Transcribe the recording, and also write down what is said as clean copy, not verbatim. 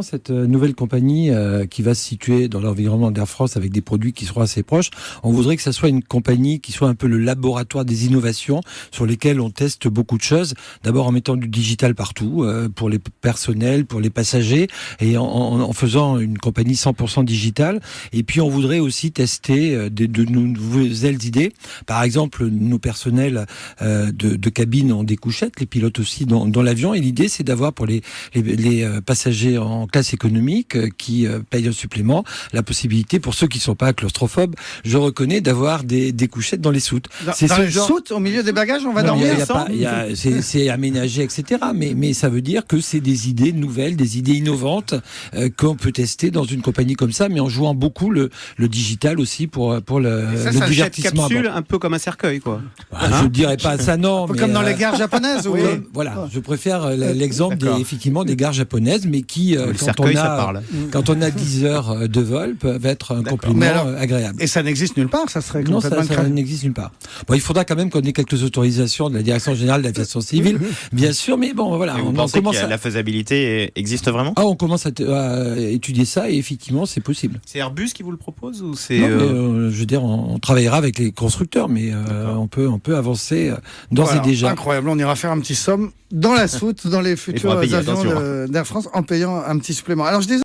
Cette nouvelle compagnie qui va se situer dans l'environnement d'Air France avec des produits qui seront assez proches, on voudrait que ça soit une compagnie qui soit un peu le laboratoire des innovations sur lesquelles on teste beaucoup de choses. D'abord en mettant du digital partout, pour les personnels, pour les passagers, et en faisant une compagnie 100% digitale. Et puis on voudrait aussi tester de nouvelles idées. Par exemple, nos personnels de cabine ont des couchettes, les pilotes aussi dans l'avion. Et l'idée, c'est d'avoir pour les passagers en classe économique qui payent un supplément, la possibilité pour ceux qui ne sont pas claustrophobes, je reconnais, d'avoir des couchettes dans les soutes. Dans les soutes, au milieu des bagages, on va dormir sans. C'est aménagé, etc. Mais ça veut dire que c'est des idées nouvelles, des idées innovantes qu'on peut tester dans une compagnie comme ça, mais en jouant beaucoup le digital aussi pour le divertissement. Capsule, un peu comme un cercueil, quoi. Je ne dirais pas ça, non. Comme dans les gares japonaises. Oui, voilà, je préfère l'exemple effectivement des gares japonaises, mais qui, quand on a 10 heures de vol, peuvent être un complément agréable. Et ça n'existe nulle part, ça serait Non, complètement ça n'existe nulle part. Bon, il faudra quand même qu'on ait quelques autorisations de la Direction Générale de l'Aviation Civile, bien sûr, mais bon, voilà. On commence la faisabilité existe vraiment ? On commence à étudier ça et effectivement, c'est possible. C'est Airbus qui vous le propose ou c'est je veux dire, on travaillera avec les constructeurs, mais on peut avancer d'ores et déjà. Incroyable, on ira faire un petit somme dans la soute, dans les futurs avions d'Air France en payant un petit supplément. Alors je disais